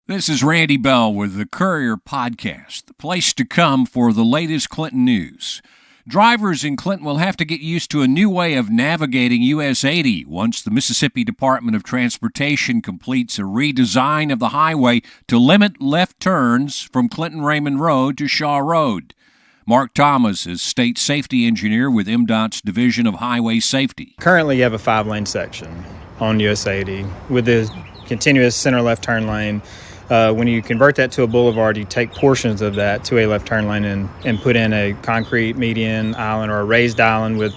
This is Randy Bell with the Courier podcast, the place to come for the latest Clinton news. Drivers in Clinton will have to get used to a new way of navigating US 80 once the Mississippi Department of Transportation completes a redesign of the highway to limit left turns from Clinton Raymond Road to Shaw Road. Mark Thomas is state safety engineer with MDOT's Division of Highway Safety. Currently, you have a 5-lane section on US 80 with the continuous center left turn lane. When you convert that to a boulevard, you take portions of that to a left turn lane and put in a concrete median island or a raised island with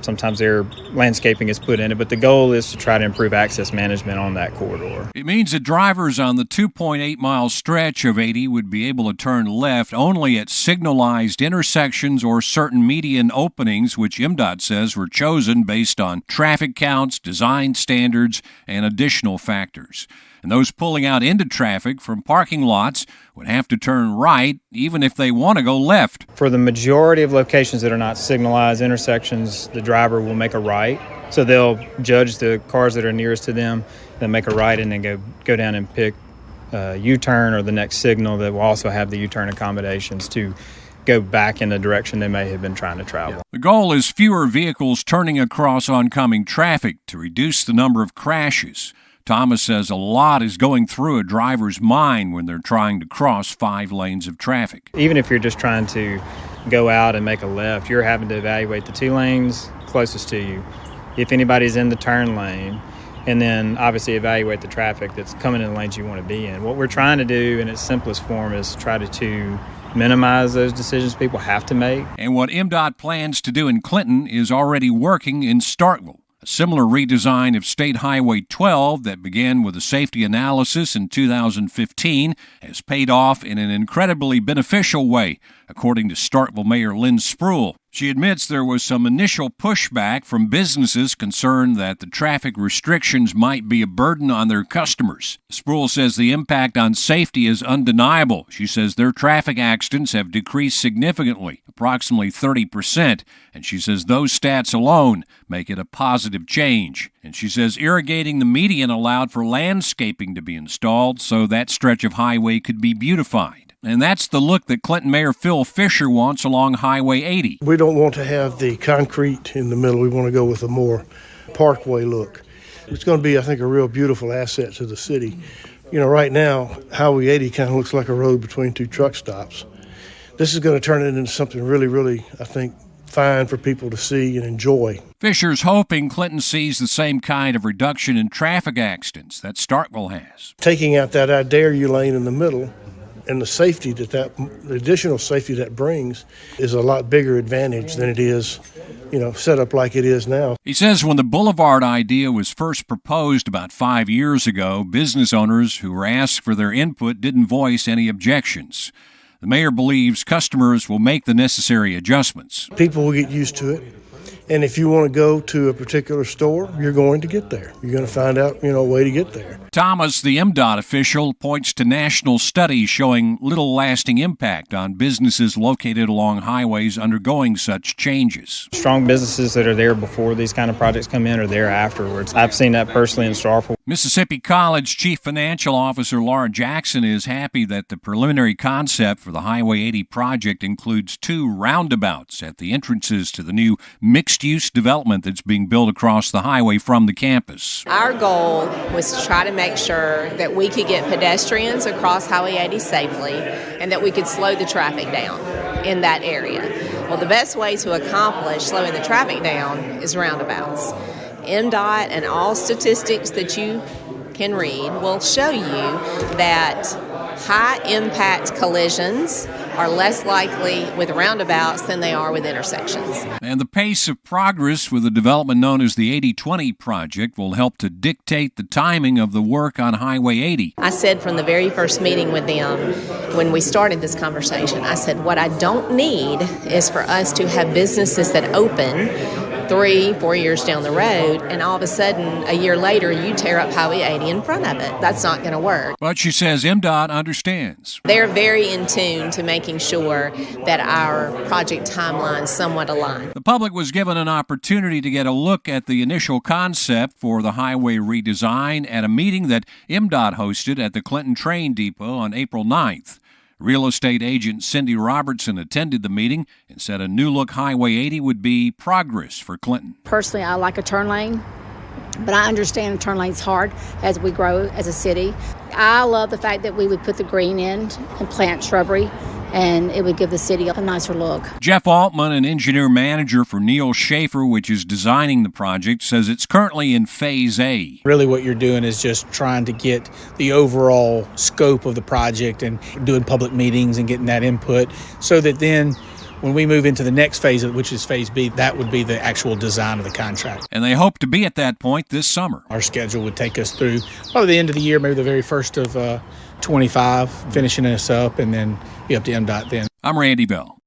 sometimes their landscaping is put in it. But the goal is to try to improve access management on that corridor. It means that drivers on the 2.8-mile stretch of 80 would be able to turn left only at signalized intersections or certain median openings, which MDOT says were chosen based on traffic counts, design standards, and additional factors. And those pulling out into traffic from parking lots would have to turn right even if they want to go left. For the majority of locations that are not signalized intersections, the driver will make a right. So they'll judge the cars that are nearest to them, then make a right and then go down and pick a U-turn or the next signal that will also have the U-turn accommodations to go back in the direction they may have been trying to travel. The goal is fewer vehicles turning across oncoming traffic to reduce the number of crashes. Thomas says a lot is going through a driver's mind when they're trying to cross 5 lanes of traffic. Even if you're just trying to go out and make a left, you're having to evaluate the 2 lanes closest to you, if anybody's in the turn lane, and then obviously evaluate the traffic that's coming in the lanes you want to be in. What we're trying to do in its simplest form is try to minimize those decisions people have to make. And what MDOT plans to do in Clinton is already working in Starkville. A similar redesign of State Highway 12 that began with a safety analysis in 2015 has paid off in an incredibly beneficial way, according to Starkville Mayor Lynn Spruill. She admits there was some initial pushback from businesses concerned that the traffic restrictions might be a burden on their customers. Spruill says the impact on safety is undeniable. She says their traffic accidents have decreased significantly, approximately 30%, and she says those stats alone make it a positive change. And she says irrigating the median allowed for landscaping to be installed so that stretch of highway could be beautified. And that's the look that Clinton Mayor Phil Fisher wants along Highway 80. We don't want to have the concrete in the middle. We want to go with a more parkway look. It's going to be, I think, a real beautiful asset to the city. You know, right now, Highway 80 kind of looks like a road between 2 truck stops. This is going to turn it into something really, really, I think, fine for people to see and enjoy. Fisher's hoping Clinton sees the same kind of reduction in traffic accidents that Starkville has. Taking out that I dare you lane in the middle and the safety the additional safety that brings is a lot bigger advantage than it is, set up like it is now. He says when the boulevard idea was first proposed about 5 years ago, business owners who were asked for their input didn't voice any objections. The mayor believes customers will make the necessary adjustments. People will get used to it. And if you want to go to a particular store, you're going to get there. You're going to find out, a way to get there. Thomas, the MDOT official, points to national studies showing little lasting impact on businesses located along highways undergoing such changes. Strong businesses that are there before these kind of projects come in are there afterwards. I've seen that personally in Starkville. Mississippi College Chief Financial Officer Laura Jackson is happy that the preliminary concept for the Highway 80 project includes 2 roundabouts at the entrances to the new mixed-use development that's being built across the highway from the campus. Our goal was to try to make sure that we could get pedestrians across Highway 80 safely and that we could slow the traffic down in that area. Well, the best way to accomplish slowing the traffic down is roundabouts. MDOT and all statistics that you can read will show you that high-impact collisions are less likely with roundabouts than they are with intersections. And the pace of progress with the development known as the 80/20 project will help to dictate the timing of the work on Highway 80. I said from the very first meeting with them, when we started this conversation, I said, what I don't need is for us to have businesses that open 3-4 years down the road, and all of a sudden, a year later, you tear up Highway 80 in front of it. That's not going to work. But she says MDOT understands. They're very in tune to making sure that our project timelines somewhat align. The public was given an opportunity to get a look at the initial concept for the highway redesign at a meeting that MDOT hosted at the Clinton train depot on April 9th. Real estate agent Cindy Robertson attended the meeting and said a new-look Highway 80 would be progress for Clinton. Personally, I like a turn lane, but I understand a turn lane's hard as we grow as a city. I love the fact that we would put the green in and plant shrubbery, and it would give the city a nicer look. Jeff Altman, an engineer manager for Neil Schaefer, which is designing the project, says it's currently in Phase A. Really what you're doing is just trying to get the overall scope of the project and doing public meetings and getting that input so that then when we move into the next phase, which is Phase B, that would be the actual design of the contract. And they hope to be at that point this summer. Our schedule would take us through probably the end of the year, maybe the very first of 25, finishing us up, and then be up to MDOT then. I'm Randy Bell.